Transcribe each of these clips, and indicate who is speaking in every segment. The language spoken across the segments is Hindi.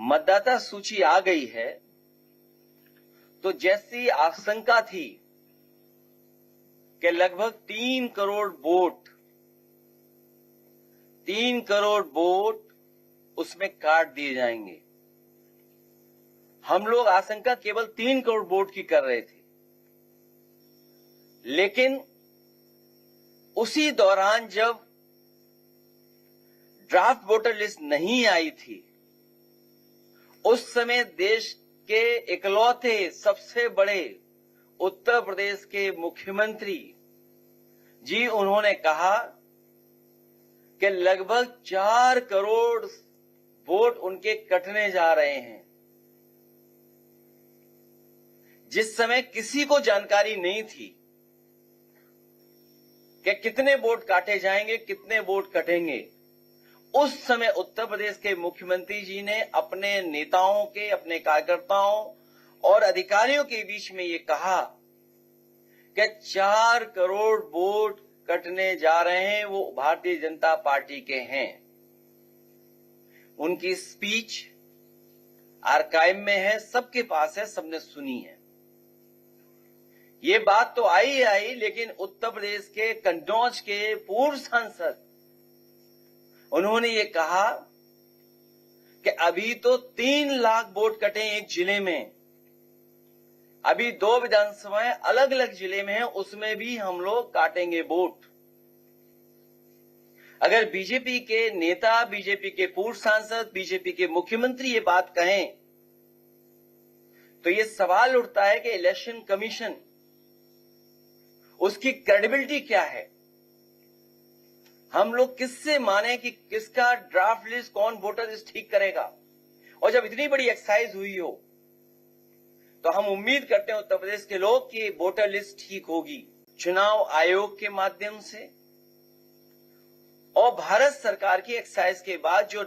Speaker 1: मतदाता सूची आ गई है, तो जैसी आशंका थी कि लगभग 3 करोड़ वोट उसमें काट दिए जाएंगे। हम लोग आशंका केवल 3 करोड़ वोट की कर रहे थे, लेकिन उसी दौरान जब ड्राफ्ट वोटर लिस्ट नहीं आई थी, उस समय देश के इकलौते सबसे बड़े उत्तर प्रदेश के मुख्यमंत्री जी उन्होंने कहा कि लगभग 4 करोड़ वोट उनके कटने जा रहे हैं। जिस समय किसी को जानकारी नहीं थी कि कितने वोट काटे जाएंगे, कितने वोट कटेंगे, उस समय उत्तर प्रदेश के मुख्यमंत्री जी ने अपने नेताओं के, अपने कार्यकर्ताओं और अधिकारियों के बीच में ये कहा कि 4 करोड़ वोट कटने जा रहे हैं, वो भारतीय जनता पार्टी के हैं। उनकी स्पीच आर्काइव में है, सबके पास है, सबने सुनी है। ये बात तो आई, लेकिन उत्तर प्रदेश के कन्नौज के पूर्व सांसद उन्होंने ये कहा कि अभी तो 3 लाख वोट कटे एक जिले में, अभी 2 विधानसभाएं अलग अलग जिले में हैं, उसमें भी हम लोग काटेंगे वोट। अगर बीजेपी के नेता, बीजेपी के पूर्व सांसद, बीजेपी के मुख्यमंत्री ये बात कहें, तो ये सवाल उठता है कि इलेक्शन कमीशन, उसकी क्रेडिबिलिटी क्या है? हम लोग किससे माने कि किसका ड्राफ्ट लिस्ट, कौन वोटर लिस्ट ठीक करेगा? और जब इतनी बड़ी एक्सरसाइज हुई हो, तो हम उम्मीद करते हैं उत्तर प्रदेश के लोग कि वोटर लिस्ट ठीक होगी। चुनाव आयोग के माध्यम से और भारत सरकार की एक्सरसाइज के बाद जो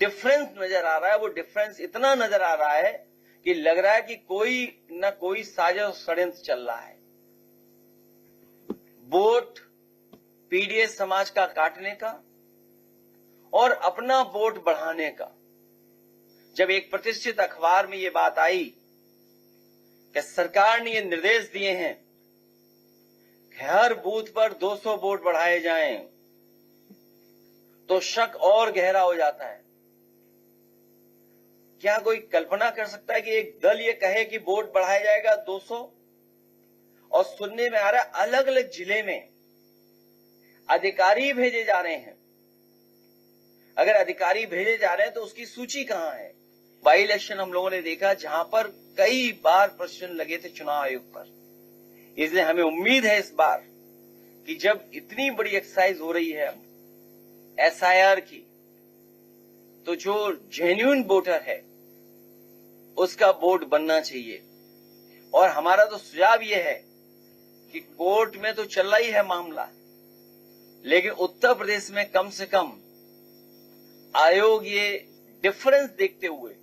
Speaker 1: डिफरेंस नजर आ रहा है, वो डिफरेंस इतना नजर आ रहा है कि लग रहा है कि कोई न कोई साजिश षड्यंत्र चल रहा है। वोट पीडीएस समाज का काटने का और अपना वोट बढ़ाने का। जब एक प्रतिष्ठित अखबार में ये बात आई कि सरकार ने ये निर्देश दिए हैं कि हर बूथ पर 200 वोट बढ़ाए जाएं, तो शक और गहरा हो जाता है। क्या कोई कल्पना कर सकता है कि एक दल ये कहे कि वोट बढ़ाया जाएगा 200, और सुनने में आ रहा है अलग अलग जिले में अधिकारी भेजे जा रहे हैं। अगर अधिकारी भेजे जा रहे हैं तो उसकी सूची कहां है? बाई इलेक्शन हम लोगों ने देखा जहां पर कई बार प्रश्न लगे थे चुनाव आयोग पर। इसलिए हमें उम्मीद है इस बार कि जब इतनी बड़ी एक्सरसाइज हो रही है एसआईआर की, तो जो जेन्युइन वोटर है उसका वोट बनना चाहिए। और हमारा तो सुझाव यह है कि कोर्ट में तो चल रहा ही है मामला, लेकिन उत्तर प्रदेश में कम से कम आयोग ये डिफरेंस देखते हुए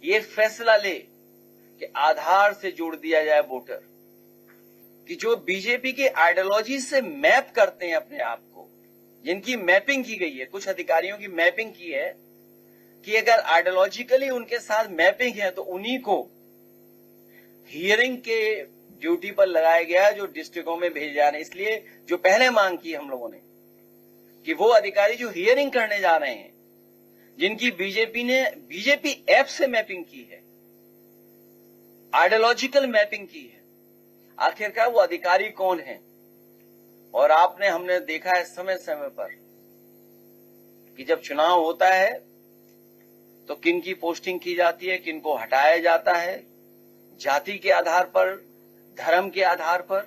Speaker 1: ये फैसला ले कि आधार से जोड़ दिया जाए वोटर, कि जो बीजेपी के आइडियोलॉजी से मैप करते हैं अपने आप को, जिनकी मैपिंग की गई है, कुछ अधिकारियों की मैपिंग की है कि अगर आइडियोलॉजिकली उनके साथ मैपिंग है तो उन्हीं को हियरिंग के ड्यूटी पर लगाया गया, जो डिस्ट्रिक्टों में भेजे जा रहे हैं। इसलिए जो पहले मांग की हम लोगों ने कि वो अधिकारी जो हियरिंग करने जा रहे हैं, जिनकी बीजेपी ऐप से मैपिंग की है, आइडियोलॉजिकल मैपिंग की है, आखिरकार वो अधिकारी कौन है? और हमने देखा है समय समय पर कि जब चुनाव होता है तो किन की पोस्टिंग की जाती है, किन को हटाया जाता है, जाति के आधार पर, धर्म के आधार पर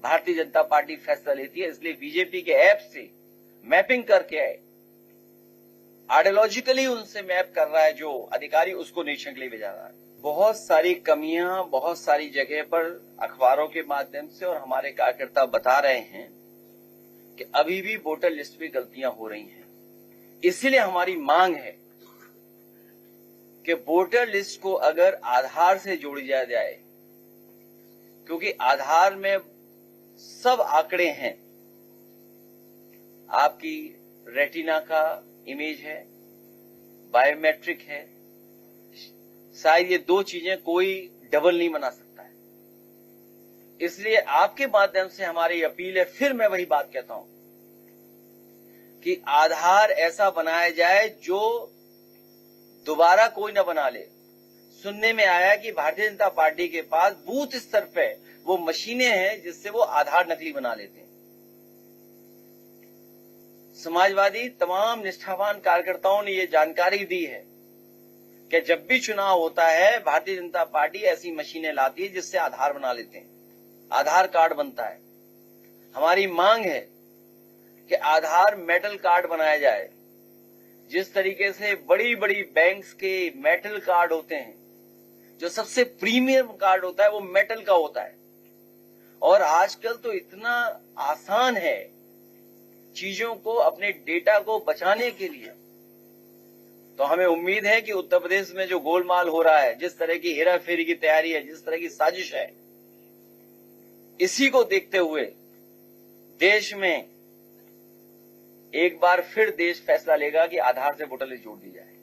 Speaker 1: भारतीय जनता पार्टी फैसला लेती है। इसलिए बीजेपी के ऐप से मैपिंग करके आइडियोलॉजिकली उनसे मैप कर रहा है जो अधिकारी, उसको निरीक्षण के लिए भेजा रहा है। बहुत सारी कमियां बहुत सारी जगह पर अखबारों के माध्यम से और हमारे कार्यकर्ता बता रहे हैं कि अभी भी वोटर लिस्ट में गलतियां हो रही हैं। इसीलिए हमारी मांग है कि वोटर लिस्ट को अगर आधार से जोड़ी जाए, क्योंकि आधार में सब आंकड़े हैं, आपकी रेटिना का इमेज है, बायोमेट्रिक है, शायद ये दो चीजें कोई डबल नहीं बना सकता है। इसलिए आपके माध्यम से हमारी अपील है, फिर मैं वही बात कहता हूं कि आधार ऐसा बनाया जाए जो दोबारा कोई ना बना ले। सुनने में आया कि भारतीय जनता पार्टी के पास बूथ स्तर पे वो मशीनें हैं जिससे वो आधार नकली बना लेते हैं। समाजवादी तमाम निष्ठावान कार्यकर्ताओं ने ये जानकारी दी है कि जब भी चुनाव होता है भारतीय जनता पार्टी ऐसी मशीनें लाती है जिससे आधार बना लेते हैं, आधार कार्ड बनता है। हमारी मांग है कि आधार मेटल कार्ड बनाया जाए। जिस तरीके से बड़ी बड़ी बैंक्स के मेटल कार्ड होते हैं, जो सबसे प्रीमियम कार्ड होता है वो मेटल का होता है। और आजकल तो इतना आसान है चीजों को, अपने डेटा को बचाने के लिए। तो हमें उम्मीद है कि उत्तर प्रदेश में जो गोलमाल हो रहा है, जिस तरह की हेराफेरी की तैयारी है, जिस तरह की साजिश है, इसी को देखते हुए देश में एक बार फिर देश फैसला लेगा कि आधार से वोटर लिस्ट जोड़ दी जाए।